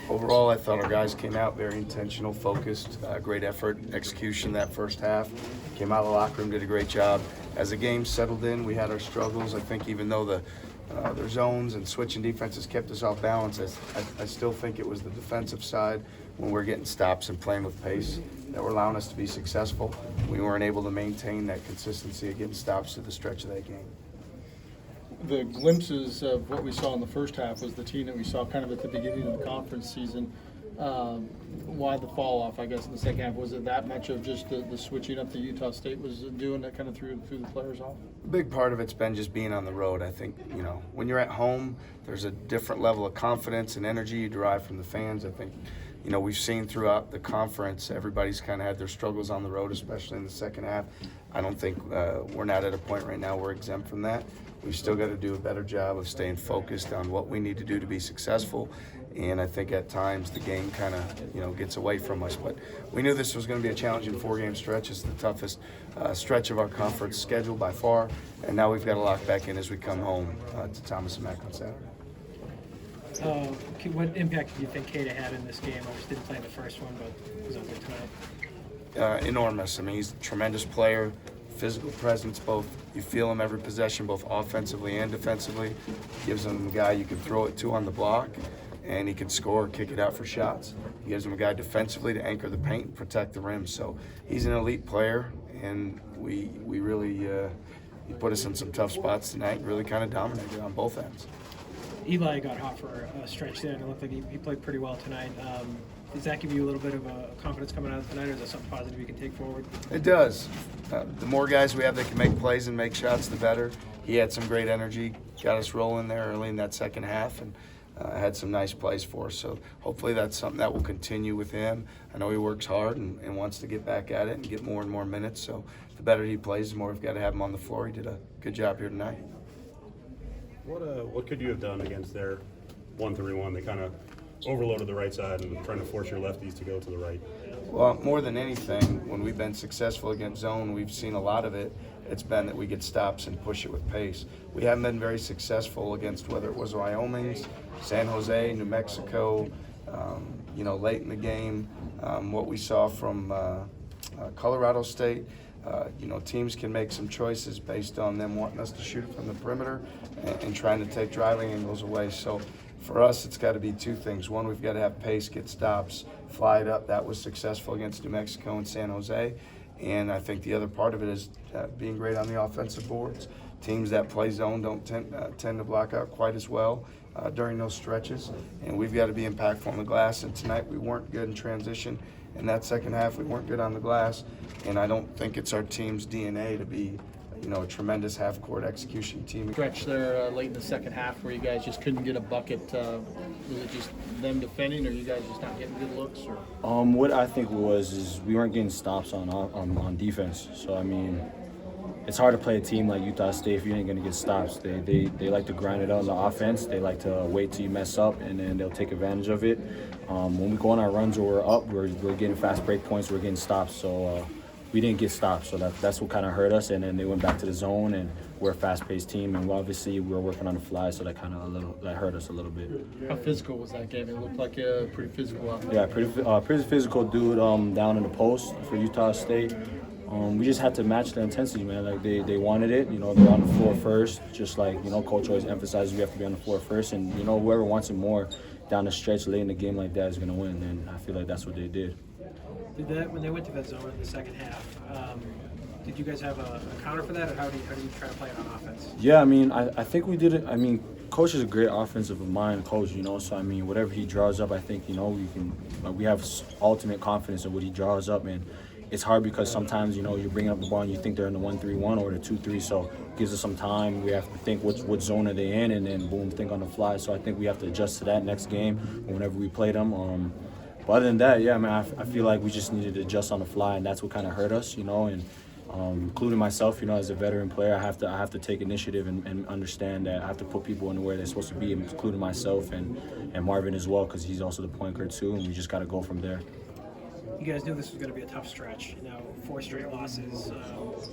Overall, I thought our guys came out very intentional, focused, great effort, execution that first half. Came out of the locker room, did a great job. As the game settled in, we had our struggles. I think even though their zones and switching defenses kept us off balance, I still think it was the defensive side when we're getting stops and playing with pace that were allowing us to be successful. We weren't able to maintain that consistency of getting stops to the stretch of that game. The glimpses of what we saw in the first half was the team that we saw kind of at the beginning of the conference season. Why the fall off, I guess, in the second half? Was it that much of just the switching up that Utah State was doing that kind of threw the players off? A big part of it's been just being on the road. I think, when you're at home, there's a different level of confidence and energy you derive from the fans. I think, we've seen throughout the conference, everybody's kind of had their struggles on the road, especially in the second half. I don't think we're not at a point right now we're exempt from that. We've still got to do a better job of staying focused on what we need to do to be successful. And I think at times the game kind of, gets away from us. But we knew this was going to be a challenging four-game stretch. It's the toughest stretch of our conference schedule by far. And now we've got to lock back in as we come home to Thomas and Mack on Saturday. What impact do you think Kata had in this game? Obviously didn't play in the first one, but was up there tonight. Enormous. I mean, he's a tremendous player. Physical presence, both you feel him every possession, both offensively and defensively. Gives him a guy you can throw it to on the block, and he can score, kick it out for shots. He gives him a guy defensively to anchor the paint and protect the rim. So he's an elite player, and we really he put us in some tough spots tonight and really kind of dominated on both ends. Eli got hot for a stretch there, and it looked like he played pretty well tonight. Does that give you a little bit of a confidence coming out of tonight, or is that something positive you can take forward? It does. The more guys we have that can make plays and make shots, the better. He had some great energy, got us rolling there early in that second half, and had some nice plays for us. So hopefully that's something that will continue with him. I know he works hard and wants to get back at it and get more and more minutes. So the better he plays, the more we've got to have him on the floor. He did a good job here tonight. What could you have done against their 1-3-1? They kind of overloaded the right side and trying to force your lefties to go to the right. Well, more than anything, when we've been successful against zone, we've seen a lot of it. It's been that we get stops and push it with pace. We haven't been very successful against whether it was Wyoming's, San Jose, New Mexico, late in the game. What we saw from Colorado State, teams can make some choices based on them wanting us to shoot it from the perimeter and trying to take driving angles away. So for us, it's got to be two things. One, we've got to have pace, get stops, fly it up. That was successful against New Mexico and San Jose. And I think the other part of it is being great on the offensive boards. Teams that play zone don't tend to block out quite as well during those stretches. And we've got to be impactful on the glass. And tonight we weren't good in transition. In that second half, we weren't good on the glass. And I don't think it's our team's DNA to be a tremendous half-court execution team. Stretch there late in the second half where you guys just couldn't get a bucket. Was it just them defending, or you guys just not getting good looks? Or? What I think is we weren't getting stops on defense. So I mean, it's hard to play a team like Utah State if you ain't gonna get stops. They like to grind it out on the offense. They like to wait till you mess up, and then they'll take advantage of it. When we go on our runs or we're up, we're getting fast break points. We're getting stops. So. We didn't get stopped, so that's what kind of hurt us. And then they went back to the zone, and we're a fast-paced team, and obviously we were working on the fly, so that hurt us a little bit. How physical was that game? It looked like a pretty physical out there. Yeah, pretty physical dude down in the post for Utah State. We just had to match the intensity, man. Like they wanted it. They're on the floor first, just like Coach always emphasizes we have to be on the floor first, and whoever wants it more down the stretch late in the game like that is gonna win. And I feel like that's what they did. When they went to that zone in the second half, did you guys have a counter for that, or how do you try to play it on offense? Yeah, I mean, I think we did it. I mean, Coach is a great offensive mind coach, so I mean, whatever he draws up, I think we have ultimate confidence in what he draws up, and it's hard because sometimes you're bringing up the ball and you think they're in the 1-3-1 or the 2-3, so it gives us some time. We have to think what zone are they in, and then boom, think on the fly. So I think we have to adjust to that next game whenever we play them. But other than that, yeah, man, I feel like we just needed to adjust on the fly, and that's what kind of hurt us, and including myself, as a veteran player, I have to take initiative and understand that I have to put people in where they're supposed to be, including myself and Marvin as well, because he's also the point guard too, and we just got to go from there. You guys knew this was going to be a tough stretch. 4 straight losses.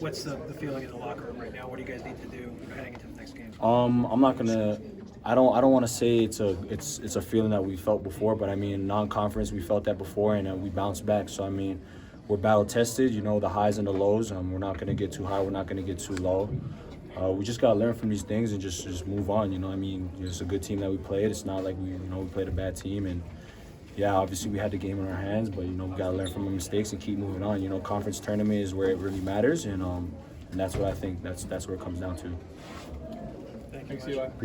What's the feeling in the locker room right now? What do you guys need to do heading into the next game? I'm not gonna I don't want to say it's a feeling that we felt before, but I mean, non-conference we felt that before, and we bounced back. So I mean, we're battle tested. You know, the highs and the lows. We're not gonna get too high. We're not gonna get too low. We just gotta learn from these things and just move on. You know, I mean, it's a good team that we played. It's not like we played a bad team, and yeah, obviously we had the game in our hands, but we gotta learn from our mistakes and keep moving on. You know, conference tournament is where it really matters, and that's what I think. That's where it comes down to. Thank you Thanks, much. Eli.